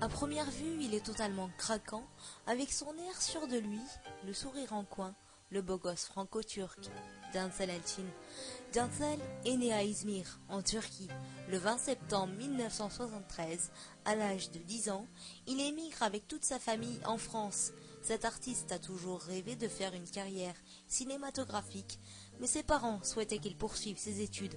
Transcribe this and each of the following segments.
À première vue, il est totalement craquant, avec son air sûr de lui, le sourire en coin, le beau gosse franco-turc, Cancel Elçin. Cancel est né à Izmir, en Turquie, le 20 septembre 1973. À l'âge de 10 ans, il émigre avec toute sa famille en France. Cet artiste a toujours rêvé de faire une carrière cinématographique, mais ses parents souhaitaient qu'il poursuive ses études.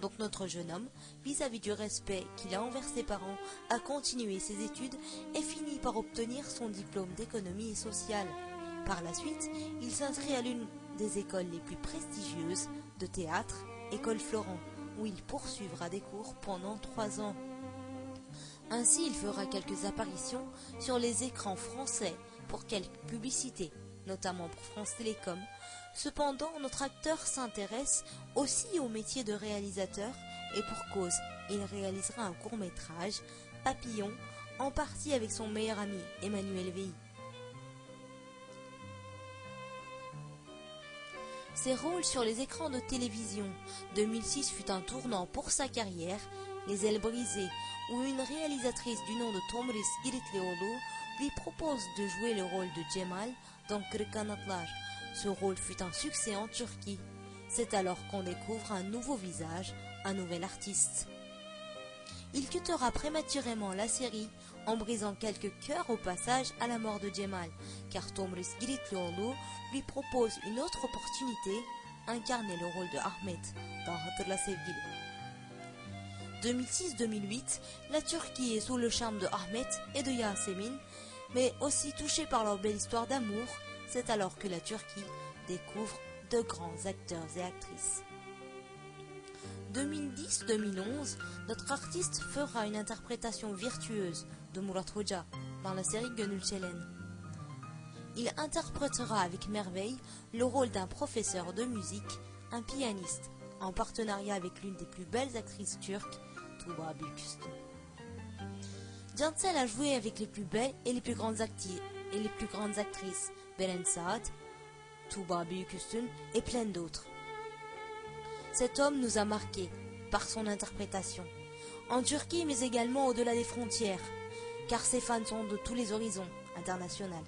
Donc notre jeune homme, vis-à-vis du respect qu'il a envers ses parents, a continué ses études et finit par obtenir son diplôme d'économie et sociale. Par la suite, il s'inscrit à l'une des écoles les plus prestigieuses de théâtre, École Florent, où il poursuivra des cours pendant 3 ans. Ainsi, il fera quelques apparitions sur les écrans français pour quelques publicités, notamment pour France Télécom. Cependant, notre acteur s'intéresse aussi au métier de réalisateur et pour cause, il réalisera un court-métrage, Papillon, en partie avec son meilleur ami, Emmanuel Vey. Ses rôles sur les écrans de télévision. 2006 fut un tournant pour sa carrière, Les ailes brisées, où une réalisatrice du nom de Tomris Giritleoğlu lui propose de jouer le rôle de Cemal dans Kırık Kanatlar. Ce rôle fut un succès en Turquie. C'est alors qu'on découvre un nouveau visage, un nouvel artiste. Il quittera prématurément la série en brisant quelques cœurs au passage à la mort de Cemal, car Tomris Giritleoğlu lui propose une autre opportunité, incarner le rôle de Ahmet dans Hatırla Sevgili. 2006-2008, la Turquie est sous le charme de Ahmet et de Yasemin, mais aussi touchée par leur belle histoire d'amour. C'est alors que la Turquie découvre de grands acteurs et actrices. 2010-2011, notre artiste fera une interprétation virtueuse de Murat Hoca dans la série Gönül Çelen. Il interprétera avec merveille le rôle d'un professeur de musique, un pianiste, en partenariat avec l'une des plus belles actrices turques, Tuğba Büyüküstün. Cancel a joué avec les plus belles et les plus grandes actrices, Beren Saat, Tuğba Büyüküstün et plein d'autres. Cet homme nous a marqués par son interprétation, en Turquie mais également au-delà des frontières, car ses fans sont de tous les horizons internationaux.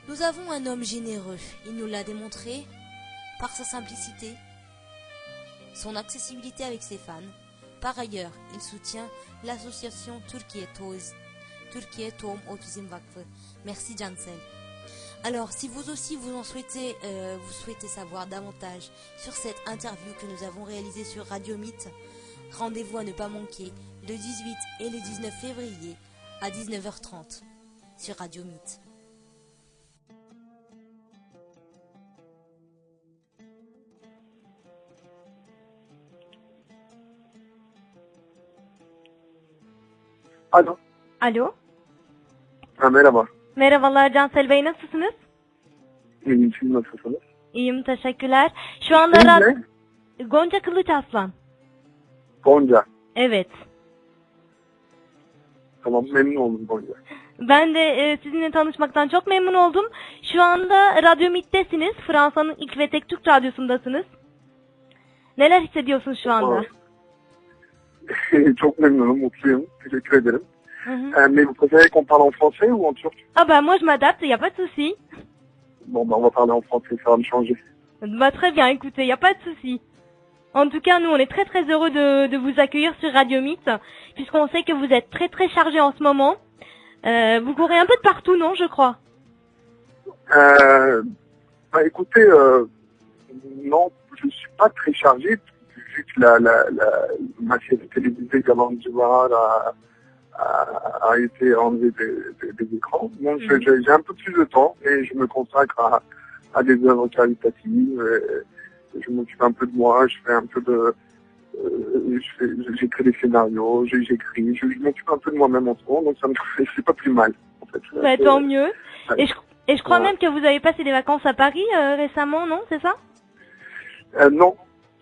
Nous avons un homme généreux, il nous l'a démontré par sa simplicité, son accessibilité avec ses fans. Par ailleurs, il soutient l'association Türkiye Tohum Otizm Vakfı. Merci Cancel. Alors, si vous aussi vous souhaitez savoir davantage sur cette interview que nous avons réalisée sur Radio Mythe, rendez-vous à ne pas manquer le 18 et le 19 février à 19h30 sur Radio Mythe. Alo. Alo. Merhaba. Merhabalar Cancel Bey, nasılsınız? İyiyim, siz nasılsınız? İyiyim, teşekkürler. Şu anda İsmin ne? Gonca Kılıçaslan. Gonca. Evet. Tamam, memnun oldum Gonca. Ben de sizinle tanışmaktan çok memnun oldum. Şu anda Radyo Mit'tesiniz. Fransa'nın ilk ve tek Türk radyosundasınız. Neler hissediyorsunuz şu anda? Çok memnunum, mutluyum. Teşekkür ederim. Mais vous préférez qu'on parle en français ou en turc? Ah bah moi je m'adapte, il n'y a pas de souci. Bon, on va parler en français, ça va me changer. Bah très bien, écoutez, il n'y a pas de souci. En tout cas, nous on est très très heureux de vous accueillir sur Radio Mythe, puisqu'on sait que vous êtes très très chargé en ce moment. Vous courez un peu de partout, non, je crois? Bah écoutez, non, je ne suis pas très chargé, vu que ma série télévisée Galan Djouara a été enlevée des écrans. Donc j'ai un peu plus de temps et je me consacre à des œuvres caritatives. Je m'occupe un peu de moi, je fais un peu de... j'écris des scénarios, j'écris, je m'occupe un peu de moi-même en ce moment, donc c'est pas plus mal. En fait. Bah, tant mieux. Ouais. Et je crois même que vous avez passé des vacances à Paris récemment, non? C'est ça? Non,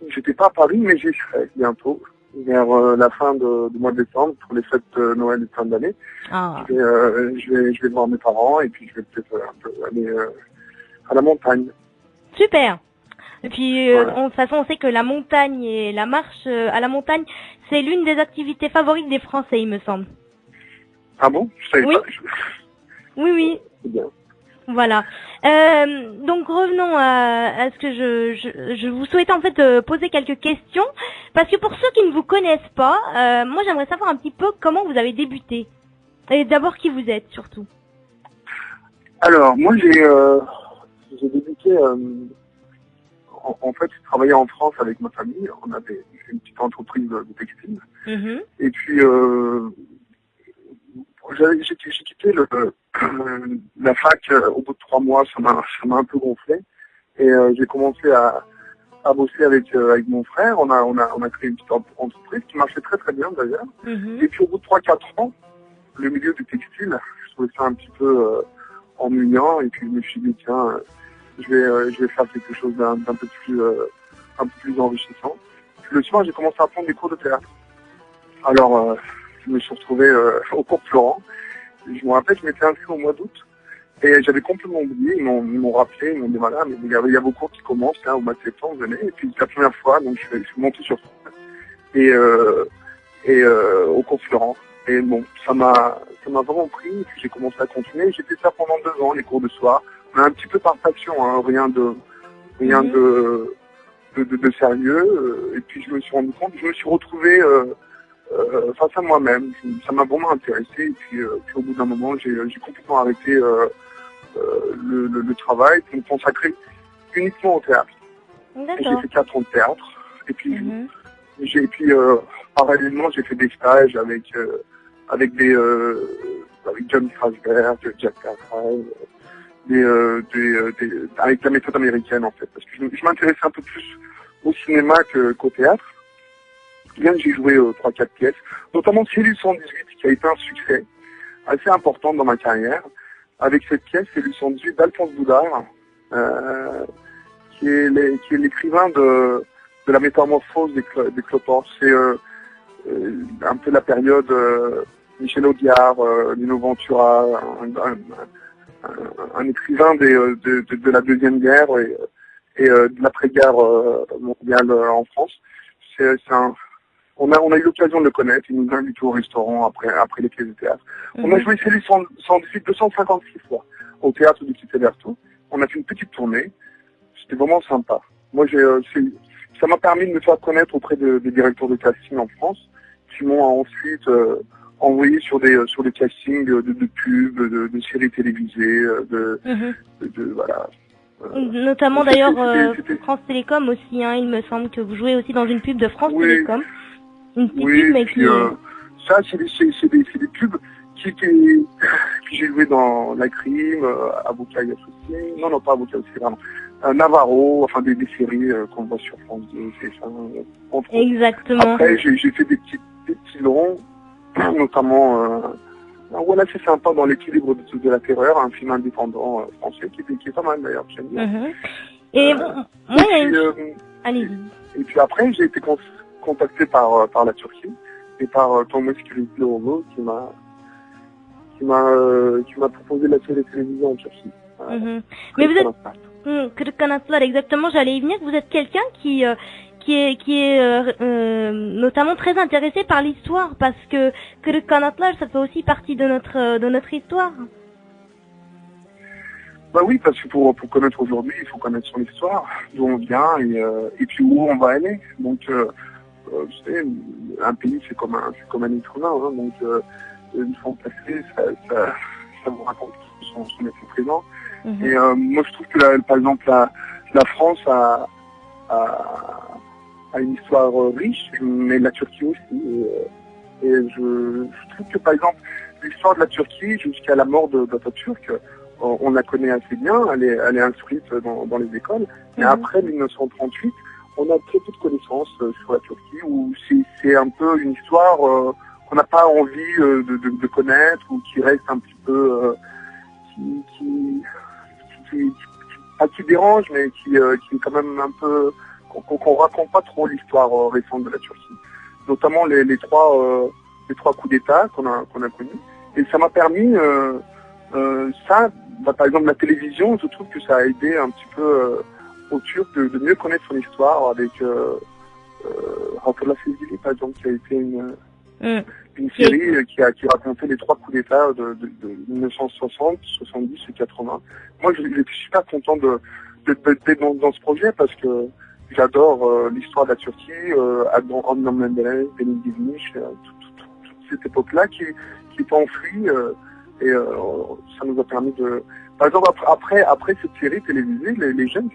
j'étais pas à Paris, mais j'y serai bientôt, vers la fin du mois de décembre, pour les fêtes de Noël et de fin d'année. Ah. Je vais voir mes parents et puis je vais peut-être un peu aller à la montagne. Super. Et puis, Voilà. de toute façon, on sait que la montagne et la marche à la montagne, c'est l'une des activités favorites des Français, il me semble. Ah bon? Je savais Oui. pas. Oui, oui. C'est bien. Voilà. Donc revenons à ce que je vous souhaitais en fait poser quelques questions, parce que pour ceux qui ne vous connaissent pas, moi j'aimerais savoir un petit peu comment vous avez débuté. Et d'abord qui vous êtes surtout. Alors, moi, j'ai débuté, en fait, je travaillais en France avec ma famille. On avait une petite entreprise de textile. Mhm. Et puis, j'ai quitté la fac au bout de 3 mois. Ça m'a un peu gonflé. Et j'ai commencé à bosser avec mon frère. On a créé une petite entreprise qui marchait très très bien d'ailleurs. Mhm. Et puis, au bout de 3-4 ans, le milieu du textile, je trouvais ça un petit peu ennuyant, et puis je me suis dit tiens, je vais faire quelque chose d'un peu plus enrichissant. Puis le soir, j'ai commencé à prendre des cours de théâtre. Alors, je me suis retrouvé au cours Florent. Je me rappelle, je m'étais inscrit au mois d'août et j'avais complètement oublié. Ils m'ont rappelé, ils m'ont dit voilà, mais il y a vos cours qui commencent au mois de septembre, venez. Et puis c'est la première fois, donc je suis monté sur scène et au cours Florent. Et bon, ça m'a vraiment pris, et puis j'ai commencé à continuer. J'ai fait ça pendant 2 ans, les cours de soir. Mais un petit peu par passion, hein, rien de sérieux. Et puis je me suis rendu compte, je me suis retrouvé face à moi-même. Ça m'a vraiment intéressé. Et puis au bout d'un moment, j'ai complètement arrêté le travail pour me consacrer uniquement au théâtre. Et j'ai D'accord. fait 4 ans de théâtre. Et puis Mhm. parallèlement, j'ai fait des stages avec John Strasberg, Jack Cartwright, avec la méthode américaine en fait, parce que je m'intéressais un peu plus au cinéma qu'au théâtre. Bien que j'ai joué 3-4 pièces, notamment Cellule 118 qui a été un succès assez important dans ma carrière. Avec cette pièce, Cellule 118 d'Alphonse Boudard, qui est l'écrivain de la métamorphose des cloportes. C'est un peu la période Michel Audiard, Lino Ventura, un écrivain de la Deuxième Guerre et de l'après-guerre mondiale en France. On a eu l'occasion de le connaître. Il nous a invités au restaurant après les pièces de théâtre. On a joué Cellule 118 256 fois au théâtre du Petit Héberto. On a fait une petite tournée. C'était vraiment sympa. Moi, ça m'a permis de me faire connaître auprès des directeurs de casting en France, qui m'ont ensuite envoyé sur des castings de pubs, de séries télévisées, voilà. Notamment c'était- d'ailleurs c'était- France Télécom aussi, hein, il me semble que vous jouez aussi dans une pub de France Oui. Télécom. Une petite Oui, pub, mais puis qui... ça, c'est des pubs que j'ai joué dans La Crime, Avocat et Associé, non, pas Avocat Associé, pardon, Navarro, enfin des séries qu'on voit sur France 2, TF1, entre autres. Exactement. Après, j'ai fait des petits longs, notamment, voilà, c'est sympa, dans l'équilibre de la terreur, un film indépendant français qui est pas mal d'ailleurs, j'aime bien. Mhm. Et bon, moi, il y a une... Allez-y. Et puis après, j'ai été contacté par la Turquie et par Thomas Kılıçdaroğlu qui m'a proposé la série télévisée en Turquie. Mhm. Mais vous êtes Kırık Kanatlar, exactement, j'allais y venir. Vous êtes quelqu'un qui est notamment très intéressé par l'histoire, parce que Kırık Kanatlar, ça fait aussi partie de notre histoire. Bah oui, parce que pour connaître aujourd'hui, il faut connaître son histoire, d'où on vient et puis où on va aller. Donc, vous savez, un pays c'est comme un être humain, hein, donc une fois passé, ça vous raconte son effet présent. Mhm. Et moi je trouve que par exemple la France a une histoire riche, mais la Turquie aussi. Et je trouve que par exemple l'histoire de la Turquie jusqu'à la mort d'Atatürk, on la connaît assez bien, elle est instruite dans les écoles. Mais après 1938, on a très peu de connaissances sur la Turquie, où c'est un peu une histoire qu'on n'a pas envie de connaître, ou qui reste un petit peu qui dérange, mais qui est quand même un peu qu'on raconte pas trop l'histoire récente de la Turquie, notamment les trois coups d'État qu'on a connus. Et ça m'a permis par exemple la télévision, je trouve que ça a aidé un petit peu aux Turcs de mieux connaître son histoire avec Hatırla Sevgili, par exemple, qui a été une série qui racontait les 3 coups d'État de 1960, 70 et 80. Moi, j'étais super content d'être dans ce projet parce que j'adore l'histoire de la Turquie, Adnan Menderes, Denis Gizmiş, toute cette époque-là qui est enfouie et ça nous a permis de... Par exemple, après cette série télévisée, les jeunes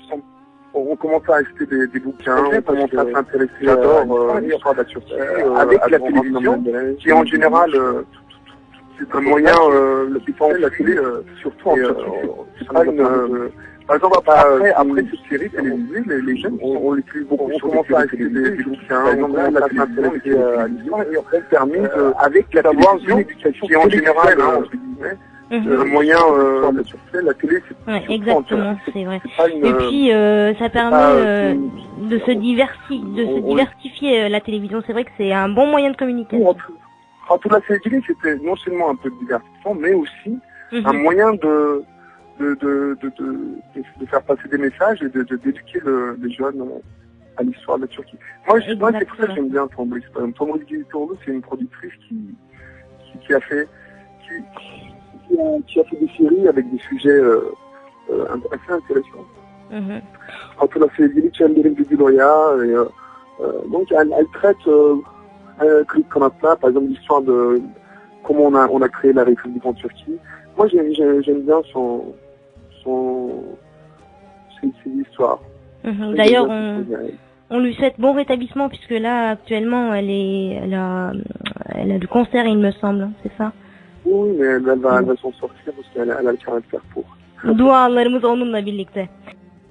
ont commencé à acheter des bouquins, ont commencé à s'intéresser. J'adore l'histoire de la Turquie avec la télévision, qui en général c'est un moyen, la télé, surtout en Turquie, par exemple, après cette série télévisée, les jeunes ont commencé à acheter des bouquins, ont commencé à s'intéresser à l'histoire et ont permis avec d'avoir une éducation qui en général, entre guillemets, un moyen, la télé, c'est exactement, c'est vrai. Et puis, ça permet de se diversifier la télévision. C'est vrai que c'est un bon moyen de communication. Hatırla Sevgili, c'était non seulement un peu de divertissement, mais aussi un moyen de faire passer des messages et d'éduquer les jeunes à l'histoire de la Turquie. Moi, c'est pour ça que j'aime bien Tomris. Tomris Gizitoğlu, c'est une productrice qui a fait des séries avec des sujets assez intéressants. Hatırla Sevgili, Çemberin Güdüloya, et donc elle traite Kırık Kanatlar, par exemple l'histoire de comment on a créé la République en Turquie. Moi, j'aime bien ses histoires. D'ailleurs, on lui souhaite bon rétablissement puisque là, actuellement, elle a le cancer, il me semble, c'est ça? Oui, mais elle va s'en sortir parce qu'elle a le caractère pour. Dualarımız onunla birlikte.